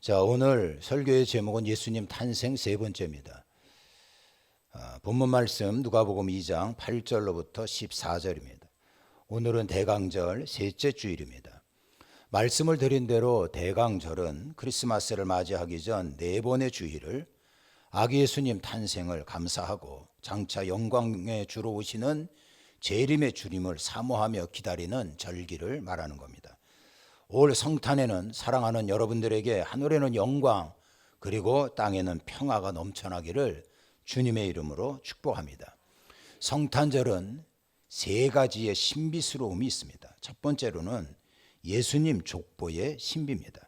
자, 오늘 설교의 제목은 예수님 탄생 세 번째입니다. 본문 말씀 누가복음 2장 8절로부터 14절입니다. 오늘은 대강절 셋째 주일입니다. 말씀을 드린 대로 대강절은 크리스마스를 맞이하기 전 네 번의 주일을 아기 예수님 탄생을 감사하고 장차 영광의 주로 오시는 재림의 주님을 사모하며 기다리는 절기를 말하는 겁니다. 올 성탄에는 사랑하는 여러분들에게 하늘에는 영광 그리고 땅에는 평화가 넘쳐나기를 주님의 이름으로 축복합니다. 성탄절은 세 가지의 신비스러움이 있습니다. 첫 번째로는 예수님 족보의 신비입니다.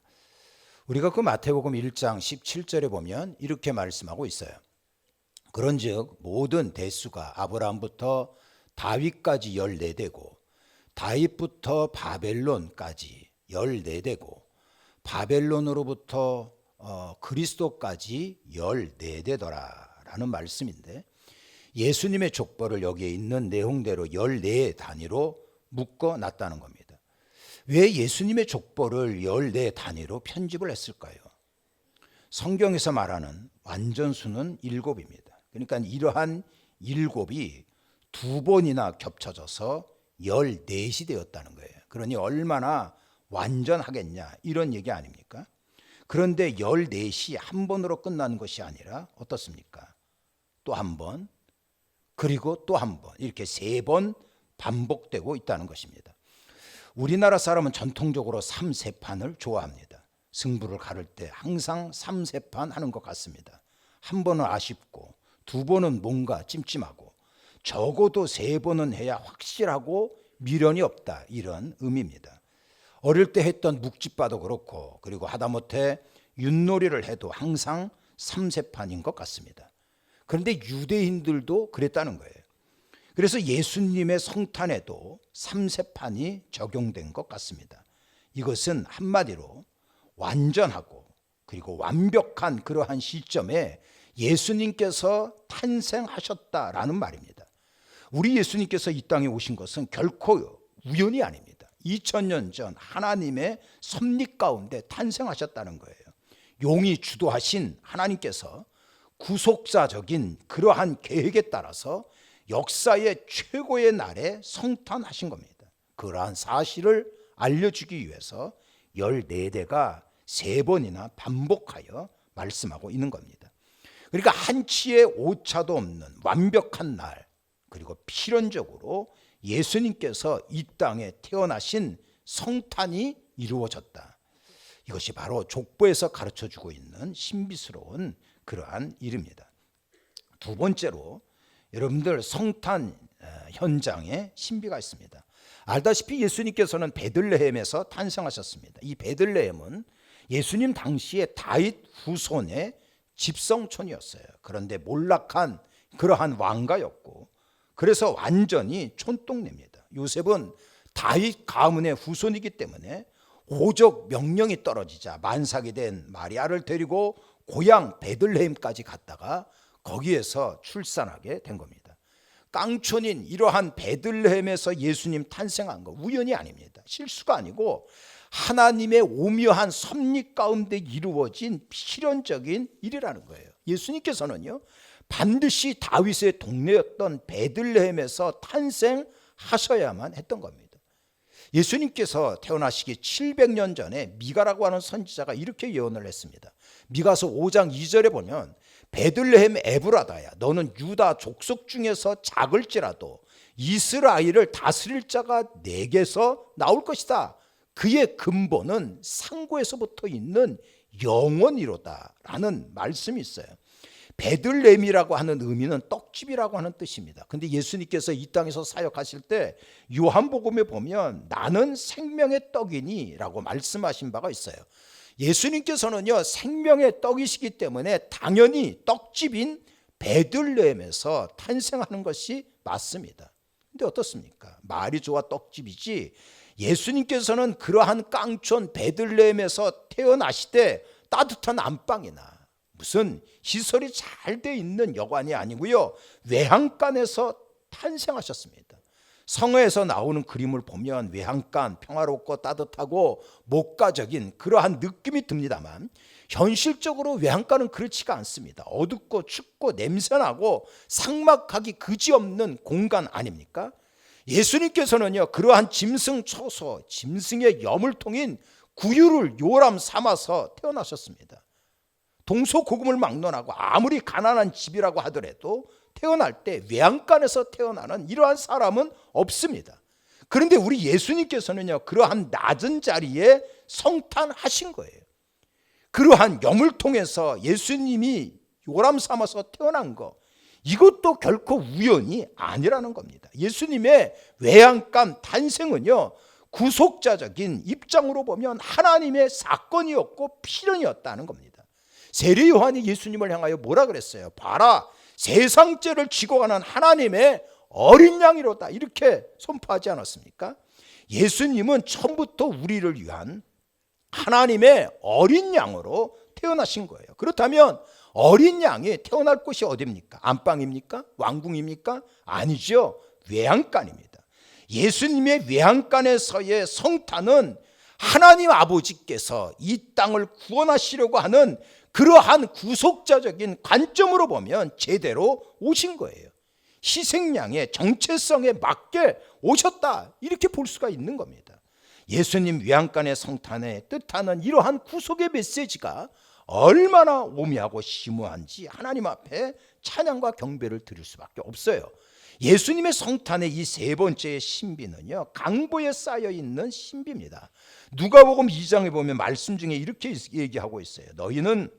우리가 그 마태복음 1장 17절에 보면 이렇게 말씀하고 있어요. 그런즉 모든 대수가 아브라함부터 다윗까지 14대고 다윗부터 바벨론까지 14대고 바벨론으로부터 그리스도까지 14대더라 라는 말씀인데, 예수님의 족보를 여기에 있는 내용대로 14 단위로 묶어 놨다는 겁니다. 왜 예수님의 족보를 14 단위로 편집을 했을까요? 성경에서 말하는 완전수는 7입니다. 그러니까 이러한 7이 두 번이나 겹쳐져서 14이 되었다는 거예요. 그러니 얼마나 완전하겠냐 이런 얘기 아닙니까? 그런데 14이 한 번으로 끝나는 것이 아니라 어떻습니까? 또 한 번, 그리고 또 한 번, 이렇게 세 번 반복되고 있다는 것입니다. 우리나라 사람은 전통적으로 삼세판을 좋아합니다. 승부를 가를 때 항상 삼세판 하는 것 같습니다. 한 번은 아쉽고 두 번은 뭔가 찜찜하고 적어도 세 번은 해야 확실하고 미련이 없다, 이런 의미입니다. 어릴 때 했던 묵찌빠도 그렇고, 그리고 하다못해 윷놀이를 해도 항상 삼세판인 것 같습니다. 그런데 유대인들도 그랬다는 거예요. 그래서 예수님의 성탄에도 삼세판이 적용된 것 같습니다. 이것은 한마디로 완전하고 그리고 완벽한 그러한 시점에 예수님께서 탄생하셨다라는 말입니다. 우리 예수님께서 이 땅에 오신 것은 결코 우연이 아닙니다. 2000년 전 하나님의 섭리 가운데 탄생하셨다는 거예요. 용이 주도하신 하나님께서 구속사적인 그러한 계획에 따라서 역사의 최고의 날에 성탄하신 겁니다. 그러한 사실을 알려주기 위해서 14대가 세 번이나 반복하여 말씀하고 있는 겁니다. 그러니까 한치의 오차도 없는 완벽한 날, 그리고 필연적으로 예수님께서 이 땅에 태어나신 성탄이 이루어졌다. 이것이 바로 족보에서 가르쳐주고 있는 신비스러운 그러한 일입니다. 두 번째로 여러분들 성탄 현장에 신비가 있습니다. 알다시피 예수님께서는 베들레헴에서 탄생하셨습니다. 이 베들레헴은 예수님 당시에 다윗 후손의 집성촌이었어요. 그런데 몰락한 그러한 왕가였고, 그래서 완전히 촌동네입니다. 요셉은 다윗 가문의 후손이기 때문에 호적 명령이 떨어지자 만삭이 된 마리아를 데리고 고향 베들레헴까지 갔다가 거기에서 출산하게 된 겁니다. 깡촌인 이러한 베들레헴에서 예수님 탄생한 거 우연이 아닙니다. 실수가 아니고 하나님의 오묘한 섭리 가운데 이루어진 필연적인 일이라는 거예요. 예수님께서는요, 반드시 다윗의 동네였던 베들레헴에서 탄생하셔야만 했던 겁니다. 예수님께서 태어나시기 700년 전에 미가라고 하는 선지자가 이렇게 예언을 했습니다. 미가서 5장 2절에 보면 베들레헴 에브라다야, 너는 유다 족속 중에서 작을지라도 이스라엘을 다스릴 자가 내게서 나올 것이다. 그의 근본은 상고에서부터 있는 영원이로다 라는 말씀이 있어요. 베들레헴이라고 하는 의미는 떡집이라고 하는 뜻입니다. 근데 예수님께서 이 땅에서 사역하실 때 요한복음에 보면 나는 생명의 떡이니 라고 말씀하신 바가 있어요. 예수님께서는요, 생명의 떡이시기 때문에 당연히 떡집인 베들레헴에서 탄생하는 것이 맞습니다. 근데 어떻습니까? 말이 좋아 떡집이지, 예수님께서는 그러한 깡촌 베들레헴에서 태어나시되 따뜻한 안방이나 무슨 시설이 잘 돼 있는 여관이 아니고요, 외양간에서 탄생하셨습니다. 성어에서 나오는 그림을 보면 외양간, 평화롭고 따뜻하고 목가적인 그러한 느낌이 듭니다만 현실적으로 외양간은 그렇지가 않습니다. 어둡고 춥고 냄새나고 삭막하기 그지없는 공간 아닙니까? 예수님께서는요, 그러한 짐승 초소, 짐승의 여물통인 구유를 요람 삼아서 태어나셨습니다. 동서고금을 막론하고 아무리 가난한 집이라고 하더라도 태어날 때 외양간에서 태어나는 이러한 사람은 없습니다. 그런데 우리 예수님께서는요, 그러한 낮은 자리에 성탄하신 거예요. 그러한 여물통에서 예수님이 요람 삼아서 태어난 거, 이것도 결코 우연이 아니라는 겁니다. 예수님의 외양간 탄생은요, 구속자적인 입장으로 보면 하나님의 사건이었고 필연이었다는 겁니다. 세례 요한이 예수님을 향하여 뭐라 그랬어요? 봐라, 세상죄를 지고 가는 하나님의 어린 양이로다, 이렇게 선포하지 않았습니까? 예수님은 처음부터 우리를 위한 하나님의 어린 양으로 태어나신 거예요. 그렇다면 어린 양이 태어날 곳이 어디입니까? 안방입니까? 왕궁입니까? 아니죠. 외양간입니다. 예수님의 외양간에서의 성탄은 하나님 아버지께서 이 땅을 구원하시려고 하는 그러한 구속자적인 관점으로 보면 제대로 오신 거예요. 희생양의 정체성에 맞게 오셨다, 이렇게 볼 수가 있는 겁니다. 예수님 외양간의 성탄에 뜻하는 이러한 구속의 메시지가 얼마나 오묘하고 심오한지 하나님 앞에 찬양과 경배를 드릴 수밖에 없어요. 예수님의 성탄의 이 세 번째 신비는요, 강보에 쌓여 있는 신비입니다. 누가복음 2장에 보면 말씀 중에 이렇게 얘기하고 있어요. 너희는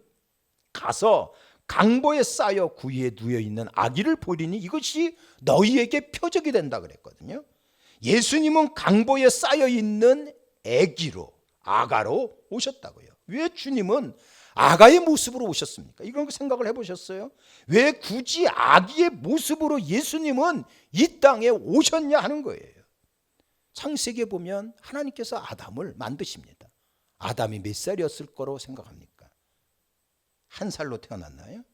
가서 강보에 쌓여 구유에 누워 있는 아기를 보리니 이것이 너희에게 표적이 된다 그랬거든요. 예수님은 강보에 쌓여 있는 아기로, 아가로 오셨다고요. 왜 주님은 아가의 모습으로 오셨습니까? 이런 생각을 해보셨어요? 왜 굳이 아기의 모습으로 예수님은 이 땅에 오셨냐 하는 거예요. 창세기에 보면 하나님께서 아담을 만드십니다. 아담이 몇 살이었을 거로 생각합니까? 1살로 태어났나요?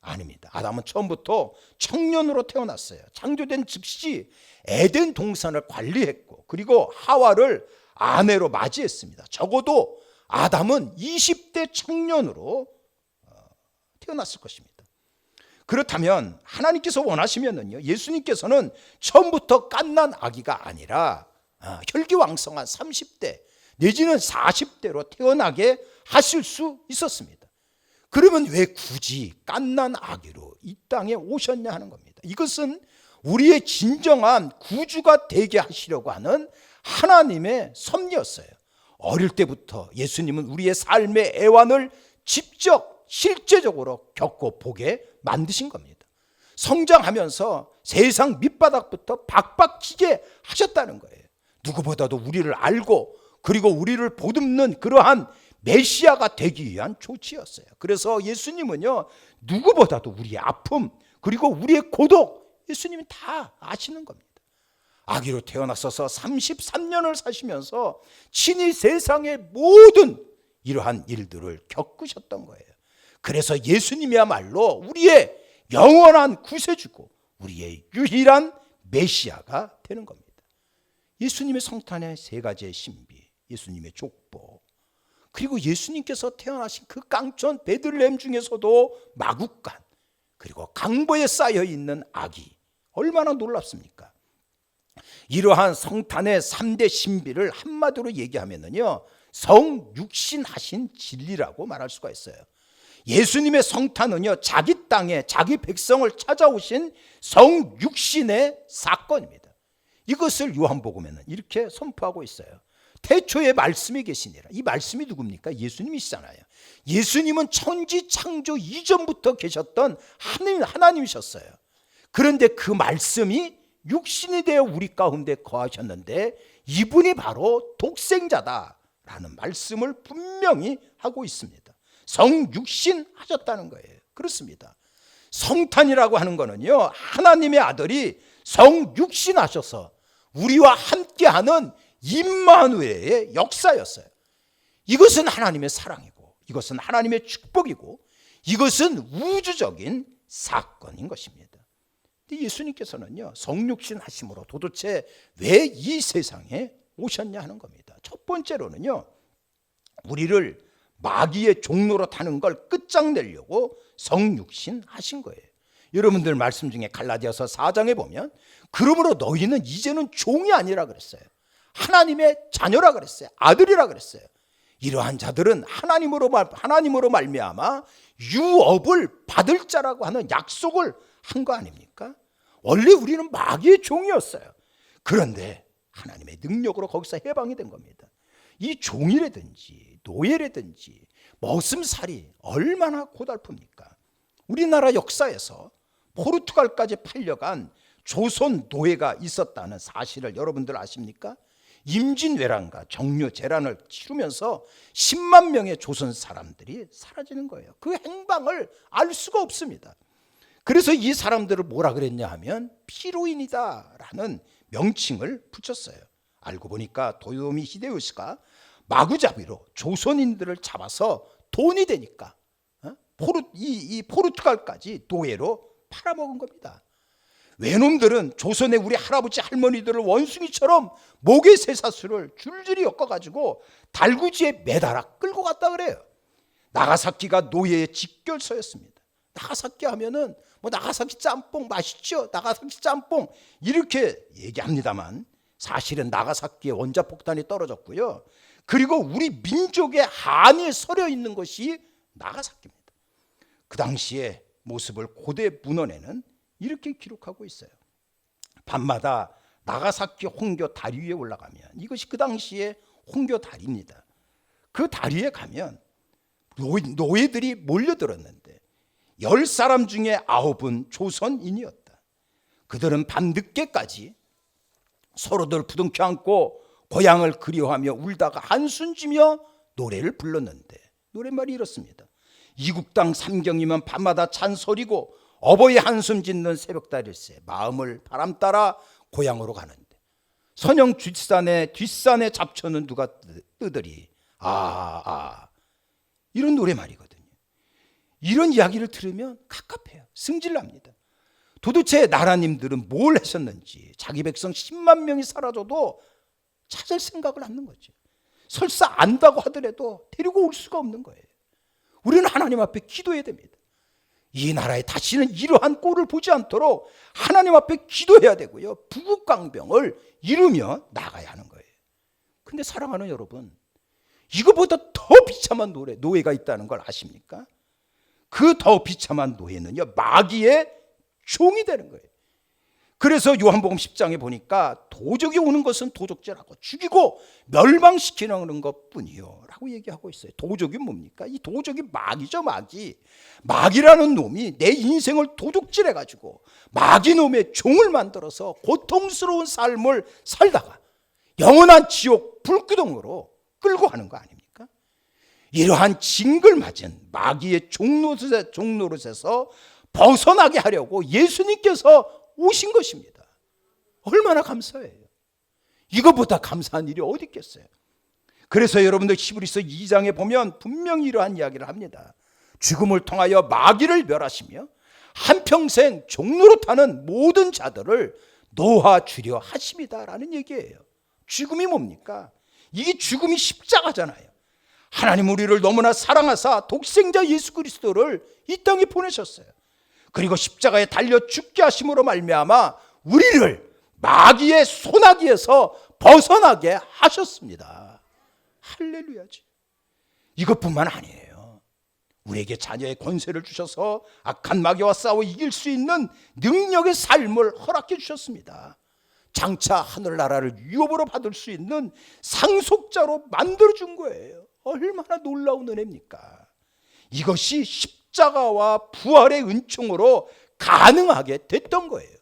아닙니다. 아담은 처음부터 청년으로 태어났어요. 창조된 즉시 에덴 동산을 관리했고, 그리고 하와를 아내로 맞이했습니다. 적어도 아담은 20대 청년으로 태어났을 것입니다. 그렇다면 하나님께서 원하시면은요, 예수님께서는 처음부터 갓난 아기가 아니라 혈기왕성한 30대 내지는 40대로 태어나게 하실 수 있었습니다. 그러면 왜 굳이 갓난 아기로 이 땅에 오셨냐 하는 겁니다. 이것은 우리의 진정한 구주가 되게 하시려고 하는 하나님의 섭리였어요. 어릴 때부터 예수님은 우리의 삶의 애환을 직접 실제적으로 겪고 보게 만드신 겁니다. 성장하면서 세상 밑바닥부터 박박히게 하셨다는 거예요. 누구보다도 우리를 알고 그리고 우리를 보듬는 그러한 메시아가 되기 위한 조치였어요. 그래서 예수님은요, 누구보다도 우리의 아픔 그리고 우리의 고독, 예수님이 다 아시는 겁니다. 아기로 태어나셔서 33년을 사시면서 친히 세상의 모든 이러한 일들을 겪으셨던 거예요. 그래서 예수님이야말로 우리의 영원한 구세주고 우리의 유일한 메시아가 되는 겁니다. 예수님의 성탄의 세 가지의 신비, 예수님의 족보, 그리고 예수님께서 태어나신 그 깡촌 베들레헴 중에서도 마구간, 그리고 강보에 쌓여 있는 아기, 얼마나 놀랍습니까? 이러한 성탄의 3대 신비를 한마디로 얘기하면요, 성육신하신 진리라고 말할 수가 있어요. 예수님의 성탄은요, 자기 땅에 자기 백성을 찾아오신 성육신의 사건입니다. 이것을 요한복음에는 이렇게 선포하고 있어요. 태초에 말씀이 계시니라. 이 말씀이 누굽니까? 예수님이시잖아요. 예수님은 천지 창조 이전부터 계셨던 하나님이셨어요. 그런데 그 말씀이 육신이 되어 우리 가운데 거하셨는데 이분이 바로 독생자다라는 말씀을 분명히 하고 있습니다. 성육신 하셨다는 거예요. 그렇습니다. 성탄이라고 하는 거는요, 하나님의 아들이 성육신 하셔서 우리와 함께하는 임마누엘의 역사였어요. 이것은 하나님의 사랑이고, 이것은 하나님의 축복이고, 이것은 우주적인 사건인 것입니다. 근데 예수님께서는요, 성육신 하심으로 도대체 왜 이 세상에 오셨냐 하는 겁니다. 첫 번째로는요, 우리를 마귀의 종로로 타는 걸 끝장내려고 성육신 하신 거예요. 여러분들 말씀 중에 갈라디아서 4장에 보면 그러므로 너희는 이제는 종이 아니라 그랬어요. 하나님의 자녀라 그랬어요. 아들이라 그랬어요. 이러한 자들은 하나님으로 말미암아 유업을 받을 자라고 하는 약속을 한 거 아닙니까? 원래 우리는 마귀의 종이었어요. 그런데 하나님의 능력으로 거기서 해방이 된 겁니다. 이 종이라든지 노예라든지 머슴살이 얼마나 고달픕니까? 우리나라 역사에서 포르투갈까지 팔려간 조선 노예가 있었다는 사실을 여러분들 아십니까? 임진왜란과 정묘재란을 치르면서 10만 명의 조선 사람들이 사라지는 거예요. 그 행방을 알 수가 없습니다. 그래서 이 사람들을 뭐라 그랬냐 하면 피로인이다라는 명칭을 붙였어요. 알고 보니까 도요토미 히데요시가 마구잡이로 조선인들을 잡아서 돈이 되니까 이 포르투갈까지 노예로 팔아먹은 겁니다. 외놈들은 조선의 우리 할아버지 할머니들을 원숭이처럼 목에 쇠사슬을 줄줄이 엮어가지고 달구지에 매달아 끌고 갔다 그래요. 나가사키가 노예의 직결소였습니다. 나가사키 하면은 뭐 나가사키 짬뽕 맛있죠, 나가사키 짬뽕 이렇게 얘기합니다만 사실은 나가사키에 원자폭탄이 떨어졌고요. 그리고 우리 민족의 한이 서려 있는 것이 나가사키입니다. 그 당시의 모습을 고대 문헌에는 이렇게 기록하고 있어요. 밤마다 나가사키 홍교 다리 위에 올라가면, 이것이 그 당시의 홍교 다리입니다. 그 다리에 가면 노예들이 몰려들었는데 10사람 중에 9은 조선인이었다. 그들은 밤늦게까지 서로들 부둥켜 안고 고향을 그리워하며 울다가 한숨지며 노래를 불렀는데, 노랫말이 이렇습니다. 이국당 삼경이면 밤마다 잔소리고 어버이 한숨 짓는 새벽달일새 마음을 바람 따라 고향으로 가는데 선영 뒷산의 잡초는 누가 뜨더리. 이런 노래말이거든요. 이런 이야기를 들으면 갑갑해요. 승질납니다. 도대체 나라님들은 뭘 하셨는지 자기 백성 10만 명이 사라져도 찾을 생각을 않는 거죠. 설사 안다고 하더라도 데리고 올 수가 없는 거예요. 우리는 하나님 앞에 기도해야 됩니다. 이 나라에 다시는 이러한 꼴을 보지 않도록 하나님 앞에 기도해야 되고요. 부국강병을 이루며 나가야 하는 거예요. 근데 사랑하는 여러분, 이거보다 더 비참한 노예가 있다는 걸 아십니까? 그 더 비참한 노예는요, 마귀의 종이 되는 거예요. 그래서 요한복음 10장에 보니까 도적이 오는 것은 도적질하고 죽이고 멸망시키는 것뿐이요 라고 얘기하고 있어요. 도적이 뭡니까? 이 도적이 마귀죠. 마귀라는 놈이 내 인생을 도둑질해가지고 마귀놈의 종을 만들어서 고통스러운 삶을 살다가 영원한 지옥 불구덩으로 끌고 가는 거 아닙니까? 이러한 징글맞은 마귀의 종노릇에서 벗어나게 하려고 예수님께서 오신 것입니다. 얼마나 감사해요. 이것보다 감사한 일이 어디 있겠어요. 그래서 여러분들 히브리서 2장에 보면 분명히 이러한 이야기를 합니다. 죽음을 통하여 마귀를 멸하시며 한평생 종노릇하는 모든 자들을 놓아주려 하심이다라는 얘기예요. 죽음이 뭡니까? 이게 죽음이 십자가잖아요. 하나님 우리를 너무나 사랑하사 독생자 예수 그리스도를 이 땅에 보내셨어요. 그리고 십자가에 달려 죽게 하심으로 말미암아 우리를 마귀의 손아귀에서 벗어나게 하셨습니다. 할렐루야지. 이것뿐만 아니에요. 우리에게 자녀의 권세를 주셔서 악한 마귀와 싸워 이길 수 있는 능력의 삶을 허락해 주셨습니다. 장차 하늘나라를 유업으로 받을 수 있는 상속자로 만들어준 거예요. 얼마나 놀라운 은혜입니까? 이것이 십자가와 부활의 은총으로 가능하게 됐던 거예요.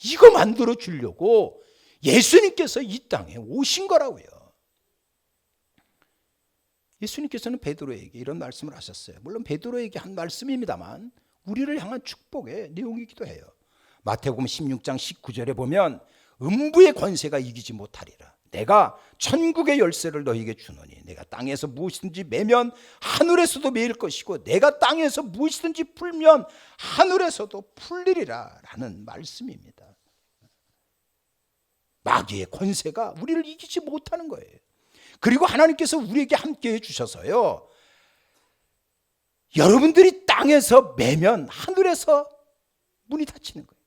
이거 만들어 주려고 예수님께서 이 땅에 오신 거라고요. 예수님께서는 베드로에게 이런 말씀을 하셨어요. 물론 베드로에게 한 말씀입니다만 우리를 향한 축복의 내용이기도 해요. 마태복음 16장 19절에 보면 음부의 권세가 이기지 못하리라. 내가 천국의 열쇠를 너희에게 주노니 내가 땅에서 무엇이든지 매면 하늘에서도 매일 것이고 내가 땅에서 무엇이든지 풀면 하늘에서도 풀리리라 라는 말씀입니다. 마귀의 권세가 우리를 이기지 못하는 거예요. 그리고 하나님께서 우리에게 함께해 주셔서요, 여러분들이 땅에서 매면 하늘에서 문이 닫히는 거예요.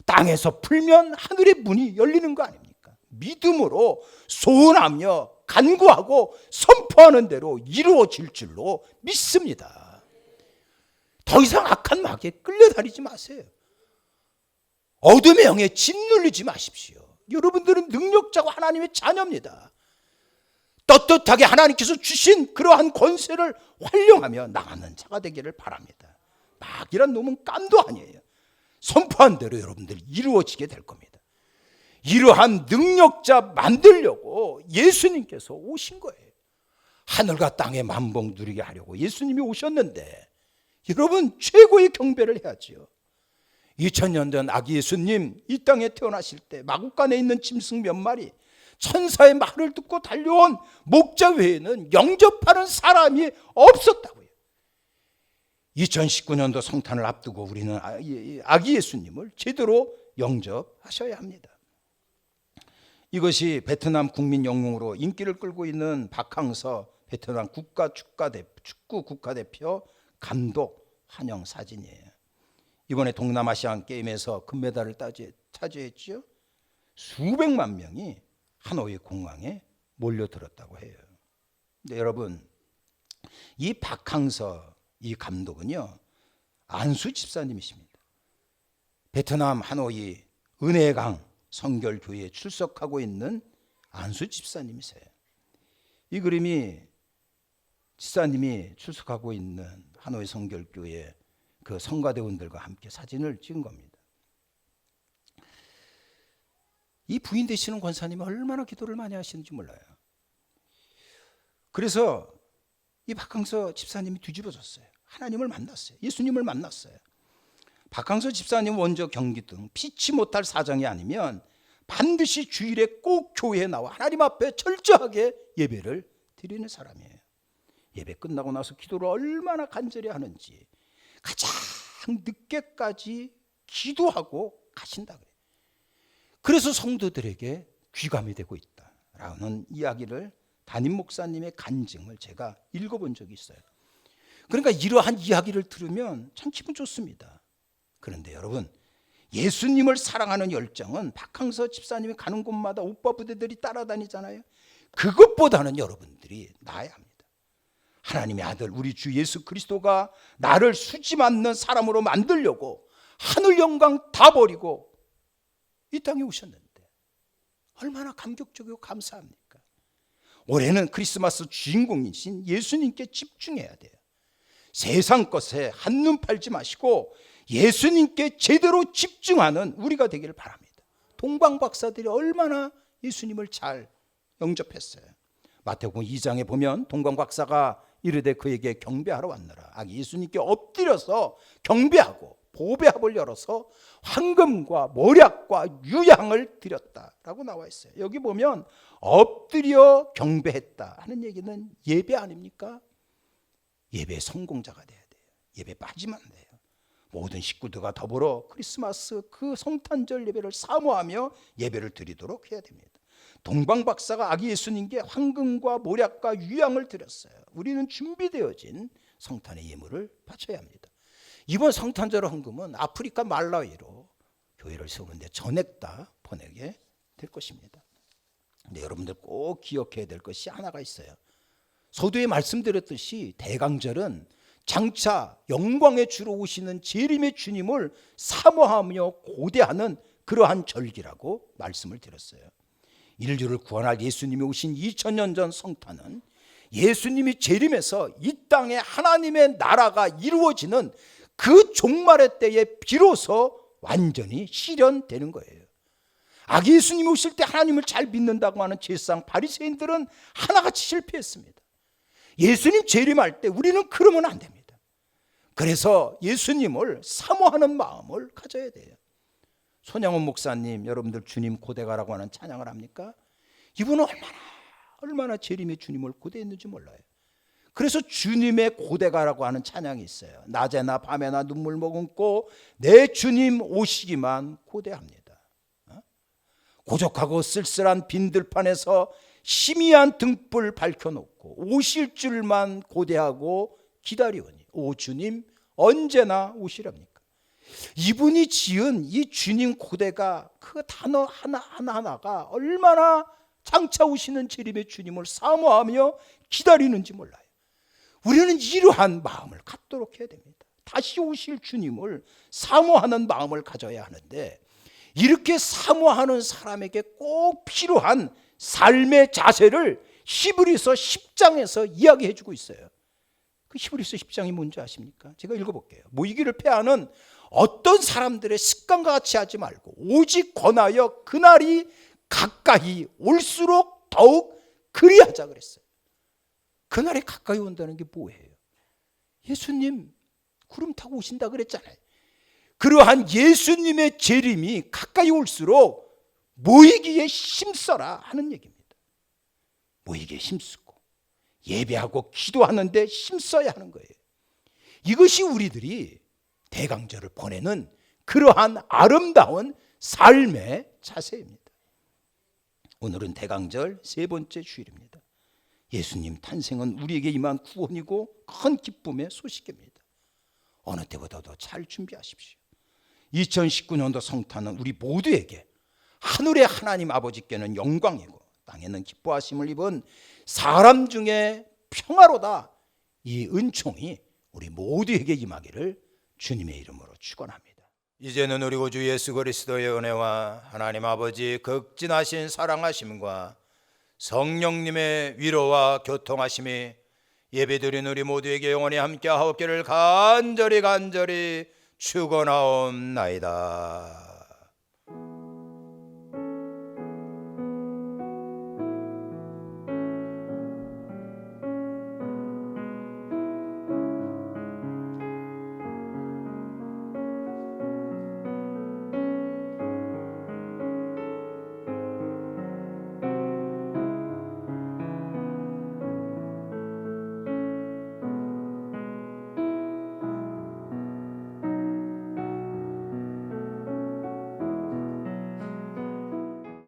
땅에서 풀면 하늘의 문이 열리는 거 아닙니까? 믿음으로 소원하며 간구하고 선포하는 대로 이루어질 줄로 믿습니다. 더 이상 악한 마귀에 끌려다니지 마세요. 어둠의 영에 짓눌리지 마십시오. 여러분들은 능력자고 하나님의 자녀입니다. 떳떳하게 하나님께서 주신 그러한 권세를 활용하며 나가는 자가 되기를 바랍니다. 마귀란 놈은 깜도 아니에요. 선포한 대로 여러분들이 이루어지게 될 겁니다. 이러한 능력자 만들려고 예수님께서 오신 거예요. 하늘과 땅의 만복 누리게 하려고 예수님이 오셨는데 여러분 최고의 경배를 해야지요. 2000년 전 아기 예수님 이 땅에 태어나실 때 마구간에 있는 짐승 몇 마리, 천사의 말을 듣고 달려온 목자 외에는 영접하는 사람이 없었다고요. 2019년도 성탄을 앞두고 우리는 아기 예수님을 제대로 영접하셔야 합니다. 이것이 베트남 국민 영웅으로 인기를 끌고 있는 박항서 베트남 축구 국가대표 감독 환영 사진이에요. 이번에 동남아시안 게임에서 금메달을 차지했죠. 수백만 명이 하노이 공항에 몰려들었다고 해요. 근데 여러분, 이 박항서 이 감독은요, 안수 집사님이십니다. 베트남 하노이 은혜강 성결교회에 출석하고 있는 안수 집사님이세요. 이 그림이 집사님이 출석하고 있는 하노이 성결교회 그 성가대원들과 함께 사진을 찍은 겁니다. 이 부인 되시는 권사님이 얼마나 기도를 많이 하시는지 몰라요. 그래서 이 박항서 집사님이 뒤집어졌어요. 하나님을 만났어요. 예수님을 만났어요. 박항서 집사님 먼저 경기등 피치 못할 사정이 아니면 반드시 주일에 꼭 교회에 나와 하나님 앞에 철저하게 예배를 드리는 사람이에요. 예배 끝나고 나서 기도를 얼마나 간절히 하는지 가장 늦게까지 기도하고 가신다 그래요. 그래서 성도들에게 귀감이 되고 있다라는 이야기를 담임 목사님의 간증을 제가 읽어본 적이 있어요. 그러니까 이러한 이야기를 들으면 참 기분 좋습니다. 그런데 여러분, 예수님을 사랑하는 열정은 박항서 집사님이 가는 곳마다 오빠 부대들이 따라다니잖아요. 그것보다는 여러분들이 나아야 합니다. 하나님의 아들 우리 주 예수 그리스도가 나를 수지 않는 사람으로 만들려고 하늘 영광 다 버리고 이 땅에 오셨는데 얼마나 감격적이고 감사합니까? 올해는 크리스마스 주인공이신 예수님께 집중해야 돼요. 세상 것에 한눈 팔지 마시고 예수님께 제대로 집중하는 우리가 되기를 바랍니다. 동방 박사들이 얼마나 예수님을 잘 영접했어요. 마태복음 2장에 보면 동방 박사가 이르되 그에게 경배하러 왔노라. 아기 예수님께 엎드려서 경배하고 보배합을 열어서 황금과 모략과 유향을 드렸다라고 나와 있어요. 여기 보면 엎드려 경배했다 하는 얘기는 예배 아닙니까? 예배 성공자가 돼야 돼요. 예배 빠지면 안 돼요. 모든 식구들과 더불어 크리스마스 그 성탄절 예배를 사모하며 예배를 드리도록 해야 됩니다. 동방 박사가 아기 예수님께 황금과 모략과 유향을 드렸어요. 우리는 준비되어진 성탄의 예물을 바쳐야 합니다. 이번 성탄절 헌금은 아프리카 말라위로 교회를 세우는데 전액 다 보내게 될 것입니다. 근데 여러분들 꼭 기억해야 될 것이 하나가 있어요. 서두에 말씀드렸듯이 대강절은 장차 영광의 주로 오시는 재림의 주님을 사모하며 고대하는 그러한 절기라고 말씀을 드렸어요. 인류를 구원할 예수님이 오신 2000년 전 성탄은 예수님이 재림해서 이 땅에 하나님의 나라가 이루어지는 그 종말의 때에 비로소 완전히 실현되는 거예요. 아기 예수님이 오실 때 하나님을 잘 믿는다고 하는 제사장 바리새인들은 하나같이 실패했습니다. 예수님 재림할 때 우리는 그러면 안 됩니다. 그래서 예수님을 사모하는 마음을 가져야 돼요. 손양원 목사님, 여러분들 주님 고대가라고 하는 찬양을 합니까? 이분은 얼마나 재림의 주님을 고대했는지 몰라요. 그래서 주님의 고대가라고 하는 찬양이 있어요. 낮에나 밤에나 눈물 머금고 내 주님 오시기만 고대합니다. 고적하고 쓸쓸한 빈들판에서 희미한 등불 밝혀놓고 오실 줄만 고대하고 기다리오니 오 주님 언제나 오시렵니까? 이분이 지은 이 주님 고대가 그 단어 하나하나가 얼마나 장차 오시는 재림의 주님을 사모하며 기다리는지 몰라요. 우리는 이러한 마음을 갖도록 해야 됩니다. 다시 오실 주님을 사모하는 마음을 가져야 하는데, 이렇게 사모하는 사람에게 꼭 필요한 삶의 자세를 히브리서 10장에서 이야기해 주고 있어요. 그 히브리서 10장이 뭔지 아십니까? 제가 읽어볼게요. 모이기를 패하는 어떤 사람들의 습관과 같이 하지 말고 오직 권하여 그날이 가까이 올수록 더욱 그리하자 그랬어요. 그날이 가까이 온다는 게 뭐예요? 예수님 구름 타고 오신다 그랬잖아요. 그러한 예수님의 재림이 가까이 올수록 모이기에 힘써라 하는 얘기입니다. 모이기에 힘쓰고 예배하고 기도하는데 힘써야 하는 거예요. 이것이 우리들이 대강절을 보내는 그러한 아름다운 삶의 자세입니다. 오늘은 대강절 세 번째 주일입니다. 예수님 탄생은 우리에게 임한 구원이고 큰 기쁨의 소식입니다. 어느 때보다도 잘 준비하십시오. 2019년도 성탄은 우리 모두에게 하늘의 하나님 아버지께는 영광이고 땅에는 기뻐하심을 입은 사람 중에 평화로다, 이 은총이 우리 모두에게 임하기를 주님의 이름으로 축원합니다. 이제는 우리 구주 예수 그리스도의 은혜와 하나님 아버지 극진하신 사랑하심과 성령님의 위로와 교통하심이 예배드린 우리 모두에게 영원히 함께하옵기를 간절히 축원하옵나이다.